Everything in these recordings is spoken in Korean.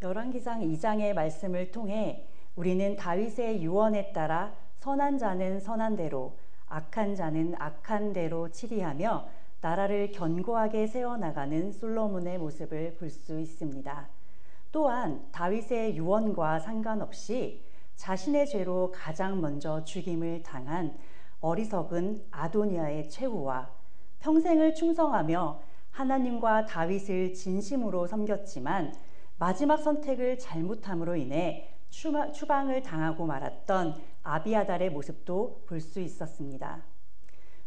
열왕기상 2장의 말씀을 통해 우리는 다윗의 유언에 따라 선한 자는 선한 대로, 악한 자는 악한 대로 치리하며 나라를 견고하게 세워나가는 솔로몬의 모습을 볼 수 있습니다. 또한 다윗의 유언과 상관없이 자신의 죄로 가장 먼저 죽임을 당한 어리석은 아도니아의 최후와 평생을 충성하며 하나님과 다윗을 진심으로 섬겼지만 마지막 선택을 잘못함으로 인해 추방을 당하고 말았던 아비아달의 모습도 볼 수 있었습니다.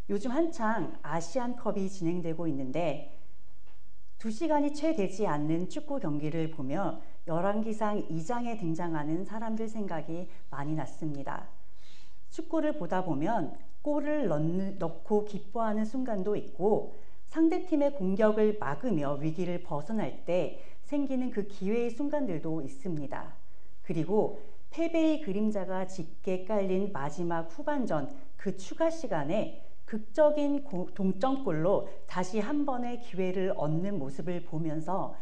요즘 한창 아시안컵이 진행되고 있는데 2시간이 채 되지 않는 축구 경기를 보며 열왕기상 2장에 등장하는 사람들 생각이 많이 났습니다. 축구를 보다 보면 골을 넣고 기뻐하는 순간도 있고 상대팀의 공격을 막으며 위기를 벗어날 때 생기는 그 기회의 순간들도 있습니다. 그리고 패배의 그림자가 짙게 깔린 마지막 후반전 그 추가 시간에 극적인 동점골로 다시 한 번의 기회를 얻는 모습을 보면서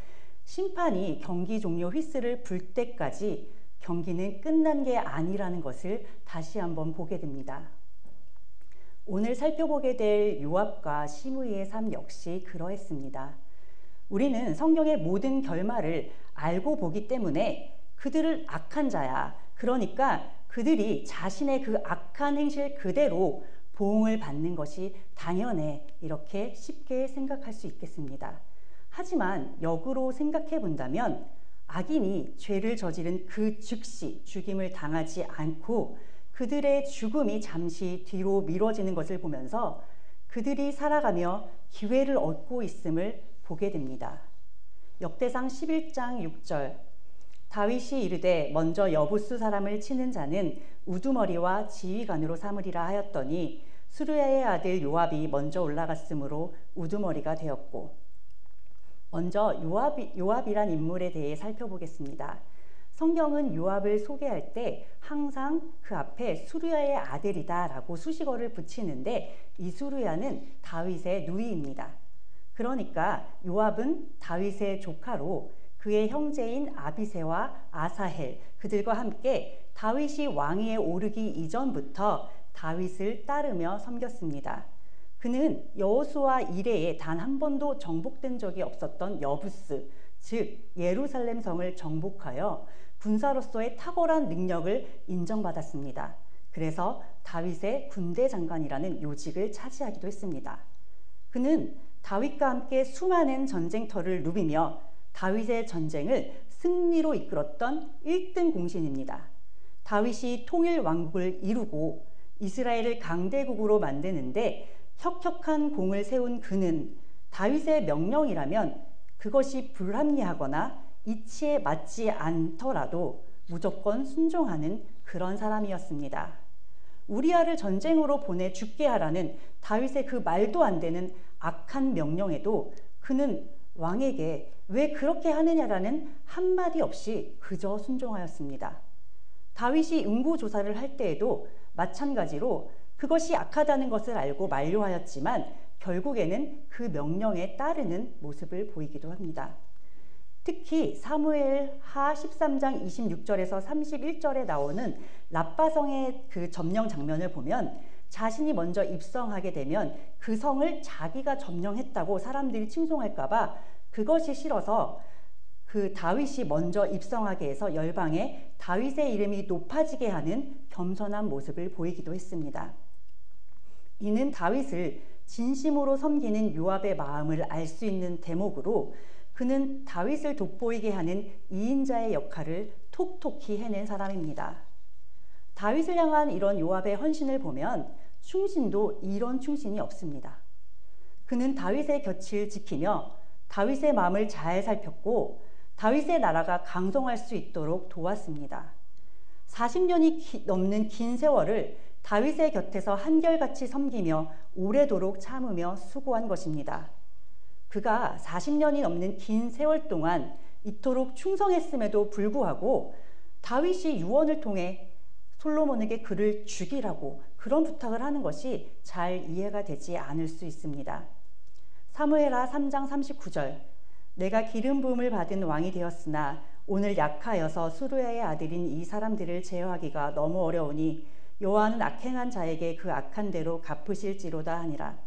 심판이 경기 종료 휘슬을 불 때까지 경기는 끝난 게 아니라는 것을 다시 한번 보게 됩니다. 오늘 살펴보게 될 요압과 시므이의 삶 역시 그러했습니다. 우리는 성경의 모든 결말을 알고 보기 때문에 그들을 악한 자야, 그러니까 그들이 자신의 그 악한 행실 그대로 보응을 받는 것이 당연해, 이렇게 쉽게 생각할 수 있겠습니다. 하지만 역으로 생각해 본다면 악인이 죄를 저지른 그 즉시 죽임을 당하지 않고 그들의 죽음이 잠시 뒤로 미뤄지는 것을 보면서 그들이 살아가며 기회를 얻고 있음을 보게 됩니다. 역대상 11장 6절, 다윗이 이르되 먼저 여부스 사람을 치는 자는 우두머리와 지휘관으로 삼으리라 하였더니 수르야의 아들 요압이 먼저 올라갔으므로 우두머리가 되었고. 먼저 요압이란 인물에 대해 살펴보겠습니다. 성경은 요압을 소개할 때 항상 그 앞에 수르야의 아들이다 라고 수식어를 붙이는데 이 수르야는 다윗의 누이입니다. 그러니까 요압은 다윗의 조카로 그의 형제인 아비새와 아사헬 그들과 함께 다윗이 왕위에 오르기 이전부터 다윗을 따르며 섬겼습니다. 그는 여호수아 이래에 단 한 번도 정복된 적이 없었던 여부스, 즉 예루살렘 성을 정복하여 군사로서의 탁월한 능력을 인정받았습니다. 그래서 다윗의 군대 장관이라는 요직을 차지하기도 했습니다. 그는 다윗과 함께 수많은 전쟁터를 누비며 다윗의 전쟁을 승리로 이끌었던 1등 공신입니다. 다윗이 통일 왕국을 이루고 이스라엘을 강대국으로 만드는데 혁혁한 공을 세운 그는 다윗의 명령이라면 그것이 불합리하거나 이치에 맞지 않더라도 무조건 순종하는 그런 사람이었습니다. 우리아를 전쟁으로 보내 죽게 하라는 다윗의 그 말도 안 되는 악한 명령에도 그는 왕에게 왜 그렇게 하느냐라는 한마디 없이 그저 순종하였습니다. 다윗이 응고조사를 할 때에도 마찬가지로 그것이 악하다는 것을 알고 만류하였지만 결국에는 그 명령에 따르는 모습을 보이기도 합니다. 특히 사무엘하 13장 26절에서 31절에 나오는 랍바성의 그 점령 장면을 보면 자신이 먼저 입성하게 되면 그 성을 자기가 점령했다고 사람들이 칭송할까 봐 그것이 싫어서 그 다윗이 먼저 입성하게 해서 열방에 다윗의 이름이 높아지게 하는 겸손한 모습을 보이기도 했습니다. 이는 다윗을 진심으로 섬기는 요압의 마음을 알 수 있는 대목으로 그는 다윗을 돋보이게 하는 이인자의 역할을 톡톡히 해낸 사람입니다. 다윗을 향한 이런 요압의 헌신을 보면 충신도 이런 충신이 없습니다. 그는 다윗의 곁을 지키며 다윗의 마음을 잘 살폈고 다윗의 나라가 강성할 수 있도록 도왔습니다. 40년이 넘는 긴 세월을 다윗의 곁에서 한결같이 섬기며 오래도록 참으며 수고한 것입니다. 그가 40년이 넘는 긴 세월 동안 이토록 충성했음에도 불구하고 다윗이 유언을 통해 솔로몬에게 그를 죽이라고 그런 부탁을 하는 것이 잘 이해가 되지 않을 수 있습니다. 사무엘하 3장 39절, 내가 기름 부음을 받은 왕이 되었으나 오늘 약하여서 수르야의 아들인 이 사람들을 제어하기가 너무 어려우니 여호와는 악행한 자에게 그 악한 대로 갚으실지로다 하니라.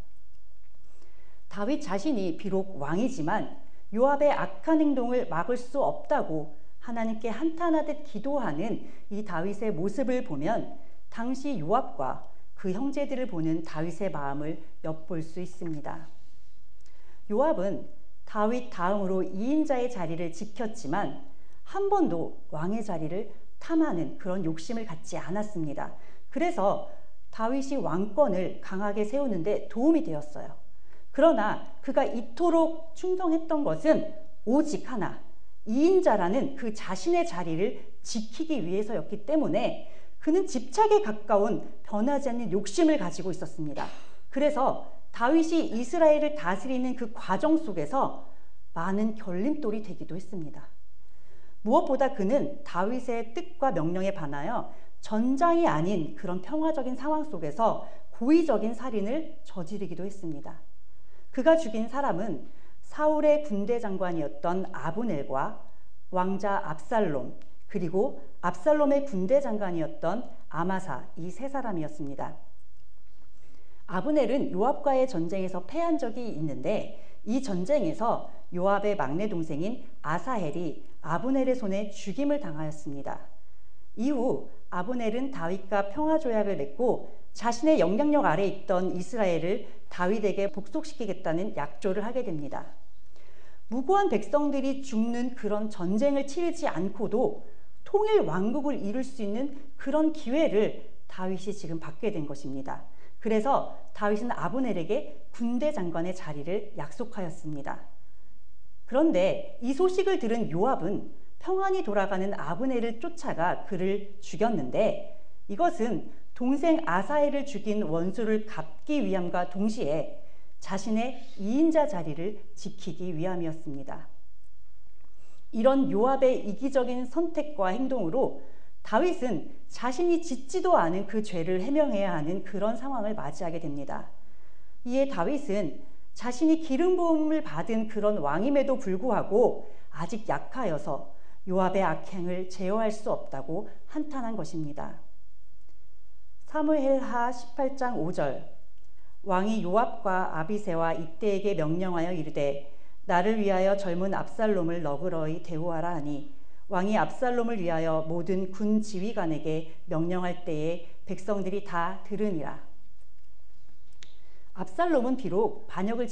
다윗 자신이 비록 왕이지만 요압의 악한 행동을 막을 수 없다고 하나님께 한탄하듯 기도하는 이 다윗의 모습을 보면 당시 요압과 그 형제들을 보는 다윗의 마음을 엿볼 수 있습니다. 요압은 다윗 다음으로 2인자의 자리를 지켰지만 한 번도 왕의 자리를 탐하는 그런 욕심을 갖지 않았습니다. 그래서 다윗이 왕권을 강하게 세우는데 도움이 되었어요. 그러나 그가 이토록 충성했던 것은 오직 하나, 2인자라는 그 자신의 자리를 지키기 위해서였기 때문에 그는 집착에 가까운 변하지 않는 욕심을 가지고 있었습니다. 그래서 다윗이 이스라엘을 다스리는 그 과정 속에서 많은 결림돌이 되기도 했습니다. 무엇보다 그는 다윗의 뜻과 명령에 반하여 전장이 아닌 그런 평화적인 상황 속에서 고의적인 살인을 저지르기도 했습니다. 그가 죽인 사람은 사울의 군대 장관이었던 아브넬과 왕자 압살롬, 그리고 압살롬의 군대 장관이었던 아마사, 이 세 사람이었습니다. 아브넬은 요압과의 전쟁에서 패한 적이 있는데 이 전쟁에서 요압의 막내 동생인 아사헬이 아브넬의 손에 죽임을 당하였습니다. 이후 아브넬은 다윗과 평화조약을 맺고 자신의 영향력 아래 있던 이스라엘을 다윗에게 복속시키겠다는 약조를 하게 됩니다. 무고한 백성들이 죽는 그런 전쟁을 치르지 않고도 통일 왕국을 이룰 수 있는 그런 기회를 다윗이 지금 받게 된 것입니다. 그래서 다윗은 아브넬에게 군대 장관의 자리를 약속하였습니다. 그런데 이 소식을 들은 요압은 평안히 돌아가는 아브넬을 쫓아가 그를 죽였는데 이것은 동생 아사헬을 죽인 원수를 갚기 위함과 동시에 자신의 2인자 자리를 지키기 위함이었습니다. 이런 요압의 이기적인 선택과 행동으로 다윗은 자신이 짓지도 않은 그 죄를 해명해야 하는 그런 상황을 맞이하게 됩니다. 이에 다윗은 자신이 기름 부음을 받은 그런 왕임에도 불구하고 아직 약하여서 요압의 악행을 제어할 수 없다고 한탄한 것입니다. 사무엘하 18장 5절 왕이 요압과 아비새와 이때에게 명령하여 이르되 나를 위하여 젊은 압살롬을 너그러이 대우하라 하니 왕이 압살롬을 위하여 모든 군 지휘관에게 명령할 때에 백성들이 다 들으니라. 압살롬은 비록 반역을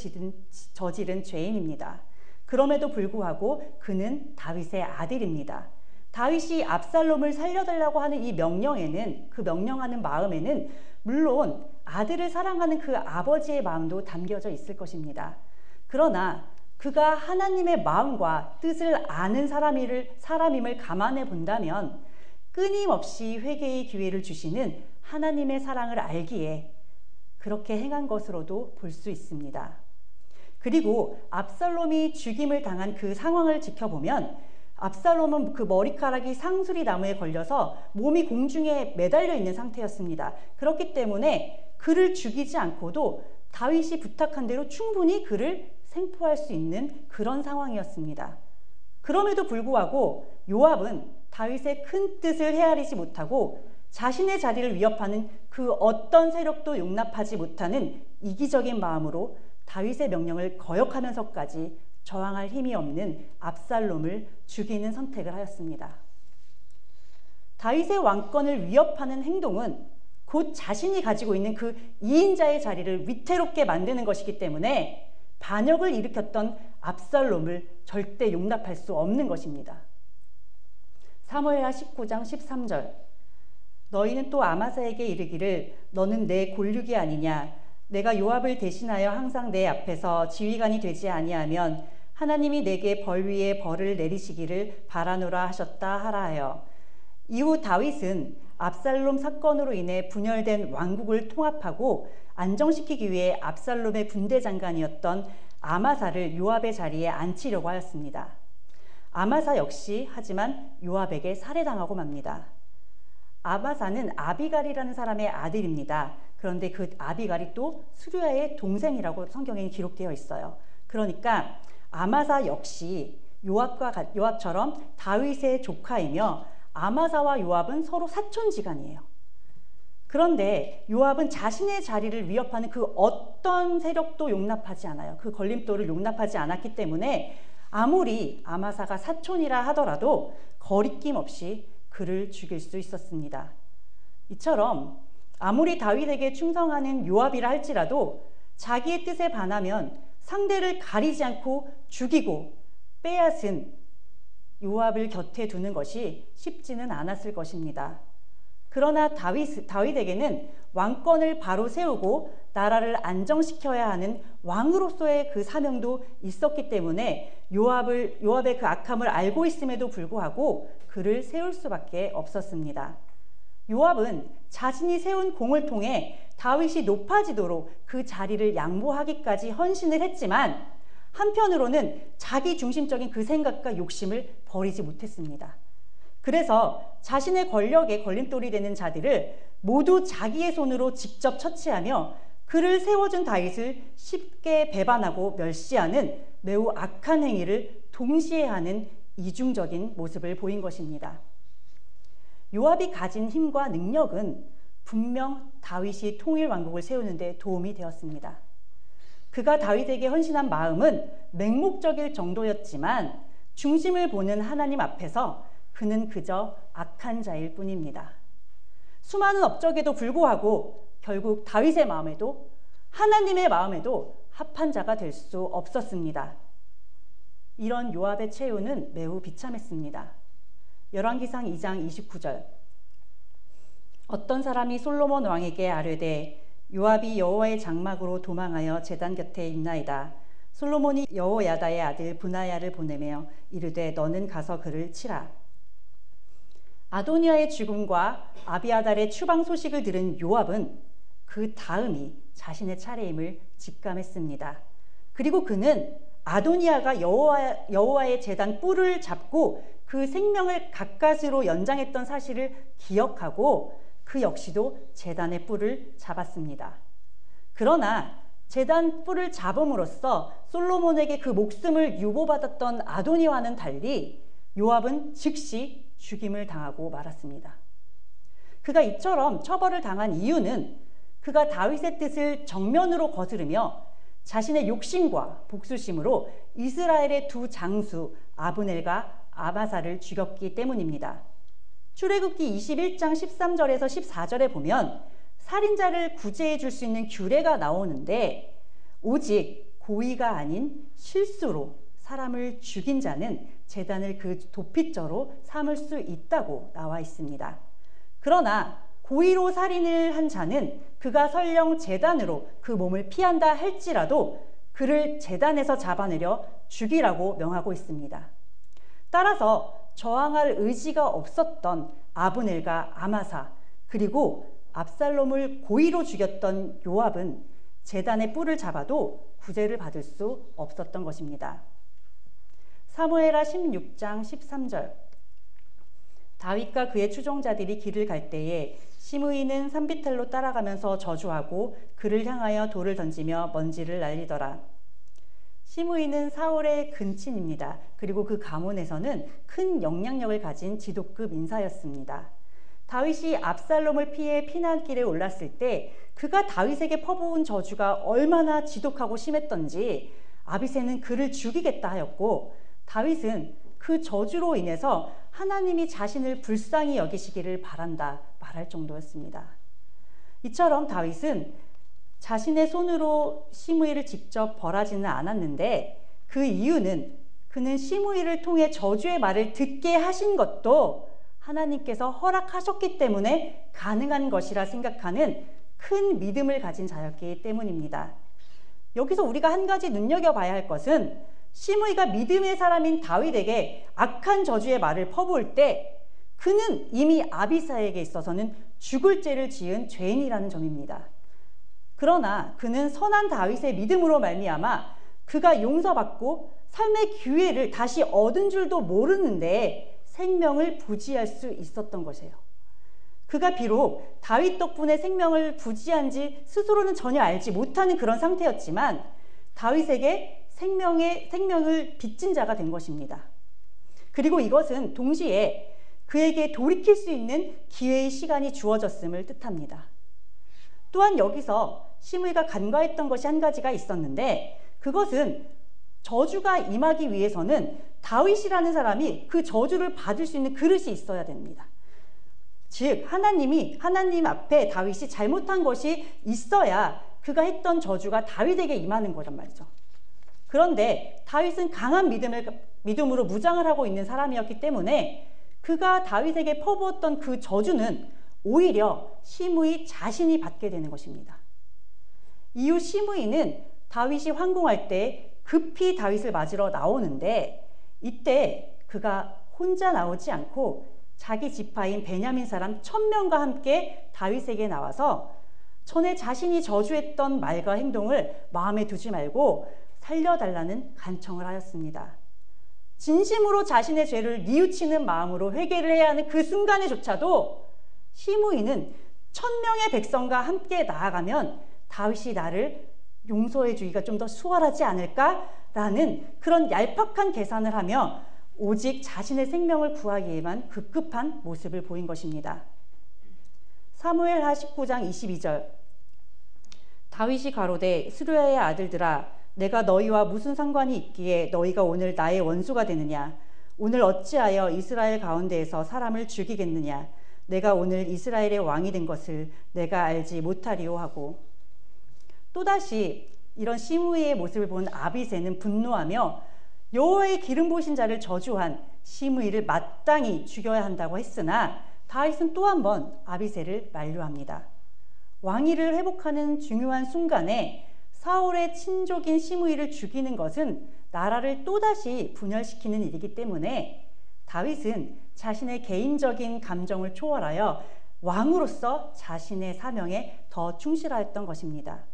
저지른 죄인입니다. 그럼에도 불구하고 그는 다윗의 아들입니다. 다윗이 압살롬을 살려달라고 하는 이 명령에는, 그 명령하는 마음에는 물론 아들을 사랑하는 그 아버지의 마음도 담겨져 있을 것입니다. 그러나 그가 하나님의 마음과 뜻을 아는 사람임을 감안해 본다면 끊임없이 회개의 기회를 주시는 하나님의 사랑을 알기에 그렇게 행한 것으로도 볼 수 있습니다. 그리고 압살롬이 죽임을 당한 그 상황을 지켜보면 압살롬은 그 머리카락이 상수리 나무에 걸려서 몸이 공중에 매달려 있는 상태였습니다. 그렇기 때문에 그를 죽이지 않고도 다윗이 부탁한 대로 충분히 그를 생포할 수 있는 그런 상황이었습니다. 그럼에도 불구하고 요압은 다윗의 큰 뜻을 헤아리지 못하고 자신의 자리를 위협하는 그 어떤 세력도 용납하지 못하는 이기적인 마음으로 다윗의 명령을 거역하면서까지 저항할 힘이 없는 압살롬을 죽이는 선택을 하였습니다. 다윗의 왕권을 위협하는 행동은 곧 자신이 가지고 있는 그 2인자의 자리를 위태롭게 만드는 것이기 때문에 반역을 일으켰던 압살롬을 절대 용납할 수 없는 것입니다. 사무엘하 19장 13절 너희는 또 아마사에게 이르기를 너는 내 골육이 아니냐 내가 요압을 대신하여 항상 내 앞에서 지휘관이 되지 아니하면 하나님이 내게 벌 위에 벌을 내리시기를 바라노라 하셨다 하라 하여 이후 다윗은 압살롬 사건으로 인해 분열된 왕국을 통합하고 안정시키기 위해 압살롬의 군대 장관이었던 아마사를 요압의 자리에 앉히려고 하였습니다. 아마사 역시 하지만 요압에게 살해당하고 맙니다. 아마사는 아비갈이라는 사람의 아들입니다. 그런데 그 아비갈이 또 수르야의 동생이라고 성경에 기록되어 있어요. 그러니까 아마사 역시 요압처럼 다윗의 조카이며 아마사와 요압은 서로 사촌지간이에요. 그런데 요압은 자신의 자리를 위협하는 그 어떤 세력도 용납하지 않아요. 그 걸림돌을 용납하지 않았기 때문에 아무리 아마사가 사촌이라 하더라도 거리낌 없이 그를 죽일 수 있었습니다. 이처럼 아무리 다윗에게 충성하는 요압이라 할지라도 자기의 뜻에 반하면 상대를 가리지 않고 죽이고 빼앗은 요압을 곁에 두는 것이 쉽지는 않았을 것입니다. 그러나 다윗에게는 왕권을 바로 세우고 나라를 안정시켜야 하는 왕으로서의 그 사명도 있었기 때문에 요압의 그 악함을 알고 있음에도 불구하고 그를 세울 수밖에 없었습니다. 요압은 자신이 세운 공을 통해 다윗이 높아지도록 그 자리를 양보하기까지 헌신을 했지만 한편으로는 자기 중심적인 그 생각과 욕심을 버리지 못했습니다. 그래서 자신의 권력에 걸림돌이 되는 자들을 모두 자기의 손으로 직접 처치하며 그를 세워준 다윗을 쉽게 배반하고 멸시하는 매우 악한 행위를 동시에 하는 이중적인 모습을 보인 것입니다. 요압이 가진 힘과 능력은 분명 다윗이 통일 왕국을 세우는 데 도움이 되었습니다. 그가 다윗에게 헌신한 마음은 맹목적일 정도였지만 중심을 보는 하나님 앞에서 그는 그저 악한 자일 뿐입니다. 수많은 업적에도 불구하고 결국 다윗의 마음에도 하나님의 마음에도 합한 자가 될 수 없었습니다. 이런 요압의 최후는 매우 비참했습니다. 열왕기상 2장 29절 어떤 사람이 솔로몬 왕에게 아뢰되 요압이 여호와의 장막으로 도망하여 제단 곁에 있나이다. 솔로몬이 여호야다의 아들 브나야를 보내며 이르되 너는 가서 그를 치라. 아도니아의 죽음과 아비아달의 추방 소식을 들은 요압은 그 다음이 자신의 차례임을 직감했습니다. 그리고 그는 아도니아가 여호와의 제단 뿔을 잡고 그 생명을 가까스로 연장했던 사실을 기억하고 그 역시도 제단의 뿔을 잡았습니다. 그러나 제단 뿔을 잡음으로써 솔로몬에게 그 목숨을 유보받았던 아도니아와는 달리 요압은 즉시 죽임을 당하고 말았습니다. 그가 이처럼 처벌을 당한 이유는 그가 다윗의 뜻을 정면으로 거스르며 자신의 욕심과 복수심으로 이스라엘의 두 장수 아브넬과 아마사를 죽였기 때문입니다. 출애굽기 21장 13절에서 14절에 보면 살인자를 구제해 줄 수 있는 규례가 나오는데 오직 고의가 아닌 실수로 사람을 죽인 자는 제단을 그 도피죄로 삼을 수 있다고 나와 있습니다. 그러나 고의로 살인을 한 자는 그가 설령 제단으로 그 몸을 피한다 할지라도 그를 제단에서 잡아내려 죽이라고 명하고 있습니다. 따라서 저항할 의지가 없었던 아브넬과 아마사 그리고 압살롬을 고의로 죽였던 요압은 제단의 뿔을 잡아도 구제를 받을 수 없었던 것입니다. 사무엘하 16장 13절 다윗과 그의 추종자들이 길을 갈 때에 시므이는 산비탈로 따라가면서 저주하고 그를 향하여 돌을 던지며 먼지를 날리더라. 시므이는 사울의 근친입니다. 그리고 그 가문에서는 큰 영향력을 가진 지도급 인사였습니다. 다윗이 압살롬을 피해 피난길에 올랐을 때 그가 다윗에게 퍼부은 저주가 얼마나 지독하고 심했던지 아비새는 그를 죽이겠다 하였고 다윗은 그 저주로 인해서 하나님이 자신을 불쌍히 여기시기를 바란다 말할 정도였습니다. 이처럼 다윗은 자신의 손으로 시므이를 직접 벌하지는 않았는데 그 이유는 그는 시므이를 통해 저주의 말을 듣게 하신 것도 하나님께서 허락하셨기 때문에 가능한 것이라 생각하는 큰 믿음을 가진 자였기 때문입니다. 여기서 우리가 한 가지 눈여겨봐야 할 것은 시므이가 믿음의 사람인 다윗에게 악한 저주의 말을 퍼부을 때 그는 이미 아비사에게 있어서는 죽을 죄를 지은 죄인이라는 점입니다. 그러나 그는 선한 다윗의 믿음으로 말미암아 그가 용서받고 삶의 기회를 다시 얻은 줄도 모르는데 생명을 부지할 수 있었던 것이에요. 그가 비록 다윗 덕분에 생명을 부지한지 스스로는 전혀 알지 못하는 그런 상태였지만 다윗에게 생명을 빚진 자가 된 것입니다. 그리고 이것은 동시에 그에게 돌이킬 수 있는 기회의 시간이 주어졌음을 뜻합니다. 또한 여기서 시므이가 간과했던 것이 한 가지가 있었는데, 그것은 저주가 임하기 위해서는 다윗이라는 사람이 그 저주를 받을 수 있는 그릇이 있어야 됩니다. 즉 하나님 앞에 다윗이 잘못한 것이 있어야 그가 했던 저주가 다윗에게 임하는 거란 말이죠. 그런데 다윗은 강한 믿음으로 무장을 하고 있는 사람이었기 때문에 그가 다윗에게 퍼부었던 그 저주는 오히려 시므이 자신이 받게 되는 것입니다. 이후 시므이는 다윗이 황궁할 때 급히 다윗을 맞으러 나오는데, 이때 그가 혼자 나오지 않고 자기 지파인 베냐민 사람 1000명과 함께 다윗에게 나와서 전에 자신이 저주했던 말과 행동을 마음에 두지 말고 살려달라는 간청을 하였습니다. 진심으로 자신의 죄를 뉘우치는 마음으로 회개를 해야 하는 그 순간에조차도 시므이는 1000명의 백성과 함께 나아가면 다윗이 나를 용서해 주기가 좀 더 수월하지 않을까라는 그런 얄팍한 계산을 하며 오직 자신의 생명을 구하기 위해만 급급한 모습을 보인 것입니다. 사무엘하 19장 22절, 다윗이 가로되 스루야의 아들들아, 내가 너희와 무슨 상관이 있기에 너희가 오늘 나의 원수가 되느냐? 오늘 어찌하여 이스라엘 가운데에서 사람을 죽이겠느냐? 내가 오늘 이스라엘의 왕이 된 것을 내가 알지 못하리오 하고, 또다시 이런 시므이의 모습을 본 아비새는 분노하며 여호와의 기름 부으신 자를 저주한 시므이를 마땅히 죽여야 한다고 했으나 다윗은 또 한 번 아비새를 만류합니다. 왕위를 회복하는 중요한 순간에 사울의 친족인 시므이를 죽이는 것은 나라를 또다시 분열시키는 일이기 때문에 다윗은 자신의 개인적인 감정을 초월하여 왕으로서 자신의 사명에 더 충실하였던 것입니다.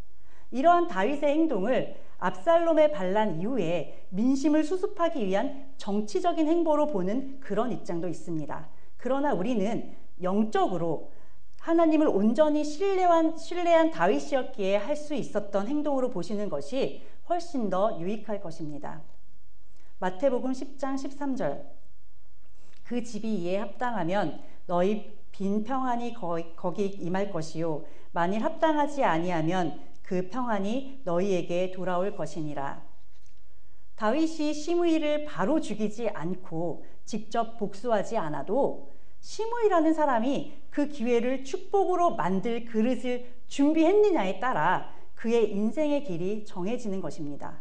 이러한 다윗의 행동을 압살롬의 반란 이후에 민심을 수습하기 위한 정치적인 행보로 보는 그런 입장도 있습니다. 그러나 우리는 영적으로 하나님을 온전히 신뢰한 다윗이었기에 할 수 있었던 행동으로 보시는 것이 훨씬 더 유익할 것입니다. 마태복음 10장 13절, 그 집이 이에 합당하면 너희 빈 평안이 거기 임할 것이요 만일 합당하지 아니하면 그 평안이 너희에게 돌아올 것이니라. 다윗이 시므이를 바로 죽이지 않고 직접 복수하지 않아도 시므이라는 사람이 그 기회를 축복으로 만들 그릇을 준비했느냐에 따라 그의 인생의 길이 정해지는 것입니다.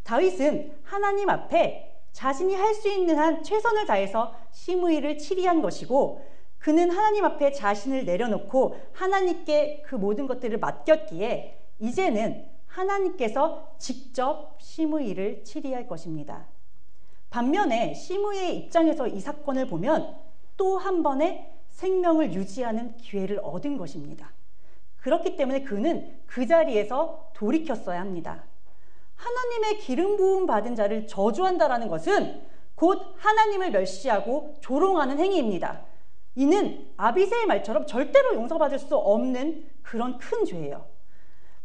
다윗은 하나님 앞에 자신이 할 수 있는 한 최선을 다해서 시므이를 치리한 것이고, 그는 하나님 앞에 자신을 내려놓고 하나님께 그 모든 것들을 맡겼기에 이제는 하나님께서 직접 시므이를 치리할 것입니다. 반면에 시므이의 입장에서 이 사건을 보면 또 한 번의 생명을 유지하는 기회를 얻은 것입니다. 그렇기 때문에 그는 그 자리에서 돌이켰어야 합니다. 하나님의 기름 부음 받은 자를 저주한다라는 것은 곧 하나님을 멸시하고 조롱하는 행위입니다. 이는 아비새의 말처럼 절대로 용서받을 수 없는 그런 큰 죄예요.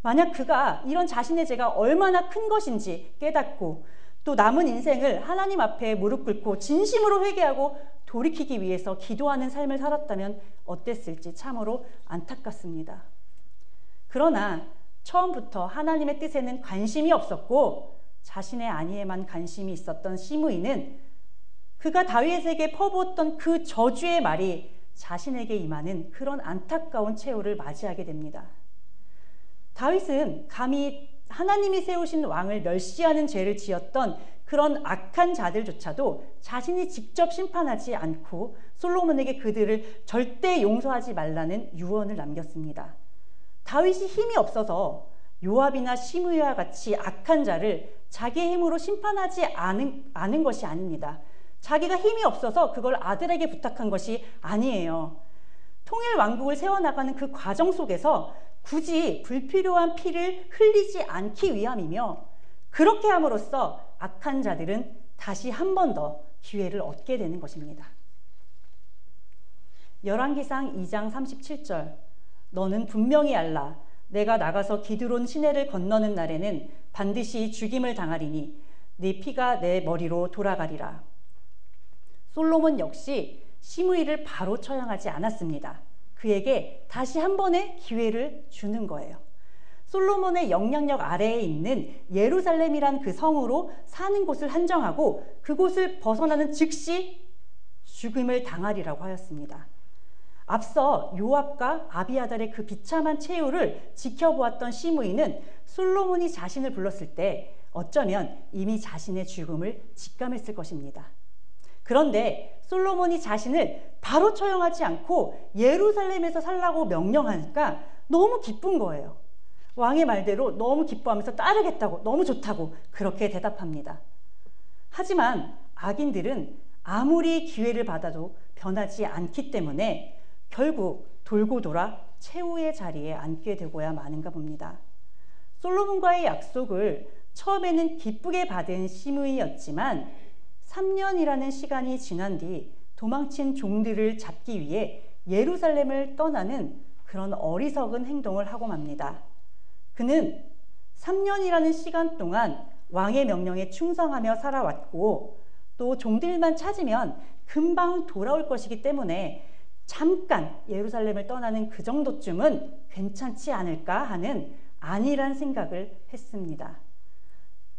만약 그가 이런 자신의 죄가 얼마나 큰 것인지 깨닫고 또 남은 인생을 하나님 앞에 무릎 꿇고 진심으로 회개하고 돌이키기 위해서 기도하는 삶을 살았다면 어땠을지 참으로 안타깝습니다. 그러나 처음부터 하나님의 뜻에는 관심이 없었고 자신의 안위에만 관심이 있었던 시므이는 그가 다윗에게 퍼부었던 그 저주의 말이 자신에게 임하는 그런 안타까운 최후를 맞이하게 됩니다. 다윗은 감히 하나님이 세우신 왕을 멸시하는 죄를 지었던 그런 악한 자들조차도 자신이 직접 심판하지 않고 솔로몬에게 그들을 절대 용서하지 말라는 유언을 남겼습니다. 다윗이 힘이 없어서 요압이나 시므이와 같이 악한 자를 자기의 힘으로 심판하지 않은 것이 아닙니다. 자기가 힘이 없어서 그걸 아들에게 부탁한 것이 아니에요. 통일 왕국을 세워나가는 그 과정 속에서 굳이 불필요한 피를 흘리지 않기 위함이며, 그렇게 함으로써 악한 자들은 다시 한 번 더 기회를 얻게 되는 것입니다. 열왕기상 2장 37절, 너는 분명히 알라. 내가 나가서 기드론 시내를 건너는 날에는 반드시 죽임을 당하리니 네 피가 내 머리로 돌아가리라. 솔로몬 역시 시므이를 바로 처형하지 않았습니다. 그에게 다시 한 번의 기회를 주는 거예요. 솔로몬의 영향력 아래에 있는 예루살렘이란 그 성으로 사는 곳을 한정하고 그곳을 벗어나는 즉시 죽음을 당하리라고 하였습니다. 앞서 요압과 아비아달의 그 비참한 최후를 지켜보았던 시므이는 솔로몬이 자신을 불렀을 때 어쩌면 이미 자신의 죽음을 직감했을 것입니다. 그런데 솔로몬이 자신을 바로 처형하지 않고 예루살렘에서 살라고 명령하니까 너무 기쁜 거예요. 왕의 말대로 너무 기뻐하면서 따르겠다고, 너무 좋다고 그렇게 대답합니다. 하지만 악인들은 아무리 기회를 받아도 변하지 않기 때문에 결국 돌고 돌아 최후의 자리에 앉게 되고야 마는가 봅니다. 솔로몬과의 약속을 처음에는 기쁘게 받은 시므이였지만 3년이라는 시간이 지난 뒤 도망친 종들을 잡기 위해 예루살렘을 떠나는 그런 어리석은 행동을 하고 맙니다. 그는 3년이라는 시간 동안 왕의 명령에 충성하며 살아왔고 또 종들만 찾으면 금방 돌아올 것이기 때문에 잠깐 예루살렘을 떠나는 그 정도쯤은 괜찮지 않을까 하는 안일한 생각을 했습니다.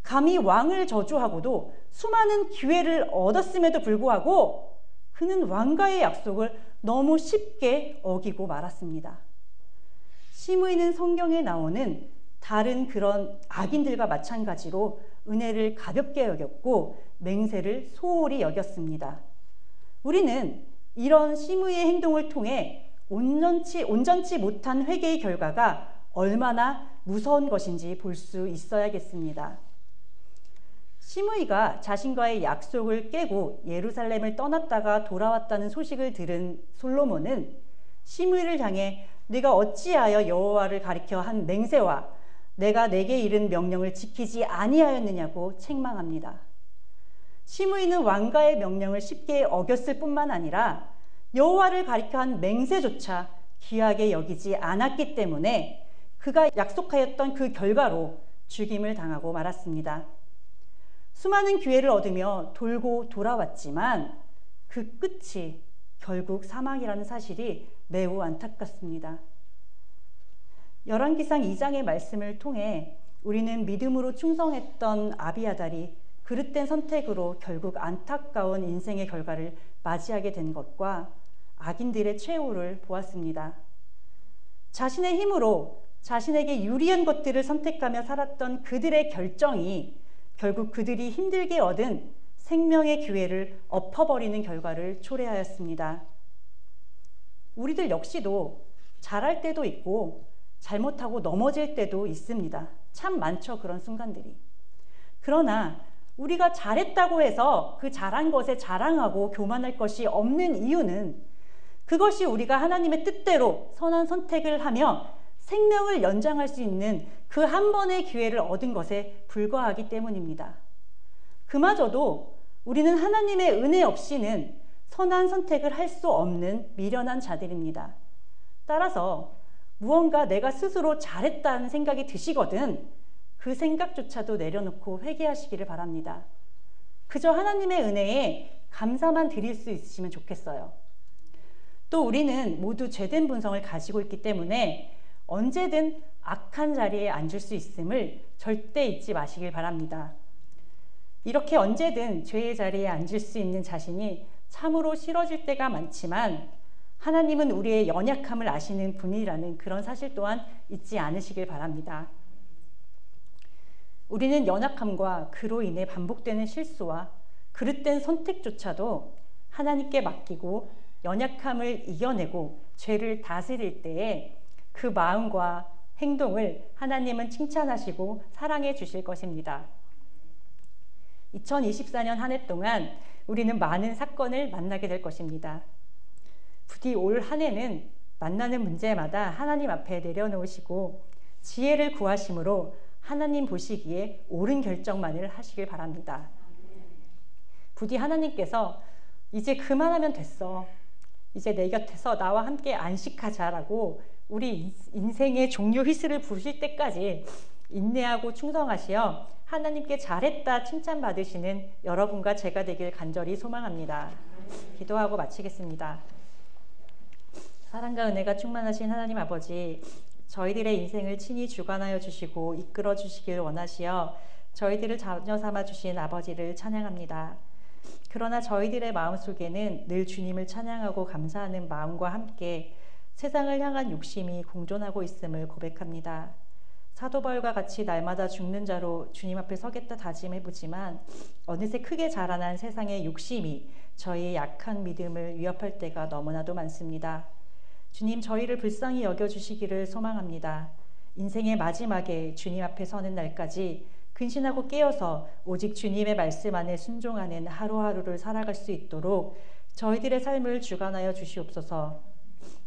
감히 왕을 저주하고도 수많은 기회를 얻었음에도 불구하고 그는 왕과의 약속을 너무 쉽게 어기고 말았습니다. 시므이는 성경에 나오는 다른 그런 악인들과 마찬가지로 은혜를 가볍게 여겼고 맹세를 소홀히 여겼습니다. 우리는 이런 시므이의 행동을 통해 온전치 못한 회개의 결과가 얼마나 무서운 것인지 볼 수 있어야겠습니다. 시므이가 자신과의 약속을 깨고 예루살렘을 떠났다가 돌아왔다는 소식을 들은 솔로몬은 시므이를 향해 네가 어찌하여 여호와를 가리켜 한 맹세와 내가 내게 이른 명령을 지키지 아니하였느냐고 책망합니다. 시므이는 왕가의 명령을 쉽게 어겼을 뿐만 아니라 여호와를 가리켜 한 맹세조차 귀하게 여기지 않았기 때문에 그가 약속하였던 그 결과로 죽임을 당하고 말았습니다. 수많은 기회를 얻으며 돌고 돌아왔지만 그 끝이 결국 사망이라는 사실이 매우 안타깝습니다. 열왕기상 2장의 말씀을 통해 우리는 믿음으로 충성했던 아비아달이 그릇된 선택으로 결국 안타까운 인생의 결과를 맞이하게 된 것과 악인들의 최후를 보았습니다. 자신의 힘으로 자신에게 유리한 것들을 선택하며 살았던 그들의 결정이 결국 그들이 힘들게 얻은 생명의 기회를 엎어버리는 결과를 초래하였습니다. 우리들 역시도 잘할 때도 있고 잘못하고 넘어질 때도 있습니다. 참 많죠, 그런 순간들이. 그러나 우리가 잘했다고 해서 그 잘한 것에 자랑하고 교만할 것이 없는 이유는 그것이 우리가 하나님의 뜻대로 선한 선택을 하며 생명을 연장할 수 있는 그 한 번의 기회를 얻은 것에 불과하기 때문입니다. 그마저도 우리는 하나님의 은혜 없이는 선한 선택을 할 수 없는 미련한 자들입니다. 따라서 무언가 내가 스스로 잘했다는 생각이 드시거든 그 생각조차도 내려놓고 회개하시기를 바랍니다. 그저 하나님의 은혜에 감사만 드릴 수 있으시면 좋겠어요. 또 우리는 모두 죄된 본성을 가지고 있기 때문에 언제든 악한 자리에 앉을 수 있음을 절대 잊지 마시길 바랍니다. 이렇게 언제든 죄의 자리에 앉을 수 있는 자신이 참으로 싫어질 때가 많지만 하나님은 우리의 연약함을 아시는 분이라는 그런 사실 또한 잊지 않으시길 바랍니다. 우리는 연약함과 그로 인해 반복되는 실수와 그릇된 선택조차도 하나님께 맡기고 연약함을 이겨내고 죄를 다스릴 때에 그 마음과 행동을 하나님은 칭찬하시고 사랑해 주실 것입니다. 2024년 한 해 동안 우리는 많은 사건을 만나게 될 것입니다. 부디 올 한 해는 만나는 문제마다 하나님 앞에 내려놓으시고 지혜를 구하심으로 하나님 보시기에 옳은 결정만을 하시길 바랍니다. 부디 하나님께서 이제 그만하면 됐어. 이제 내 곁에서 나와 함께 안식하자라고 우리 인생의 종료 휘슬을 부르실 때까지 인내하고 충성하시어 하나님께 잘했다 칭찬받으시는 여러분과 제가 되길 간절히 소망합니다. 기도하고 마치겠습니다. 사랑과 은혜가 충만하신 하나님 아버지, 저희들의 인생을 친히 주관하여 주시고 이끌어 주시길 원하시어 저희들을 자녀 삼아 주신 아버지를 찬양합니다. 그러나 저희들의 마음속에는 늘 주님을 찬양하고 감사하는 마음과 함께 세상을 향한 욕심이 공존하고 있음을 고백합니다. 사도 바울과 같이 날마다 죽는 자로 주님 앞에 서겠다 다짐해보지만 어느새 크게 자라난 세상의 욕심이 저희의 약한 믿음을 위협할 때가 너무나도 많습니다. 주님, 저희를 불쌍히 여겨주시기를 소망합니다. 인생의 마지막에 주님 앞에 서는 날까지 근신하고 깨어서 오직 주님의 말씀 안에 순종하는 하루하루를 살아갈 수 있도록 저희들의 삶을 주관하여 주시옵소서.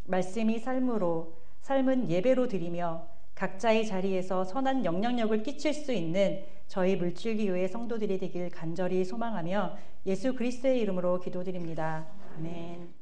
말씀이 삶으로, 삶은 예배로 드리며 각자의 자리에서 선한 영향력을 끼칠 수 있는 저희 물질기교회 성도들이 되길 간절히 소망하며 예수 그리스도의 이름으로 기도드립니다. 아멘.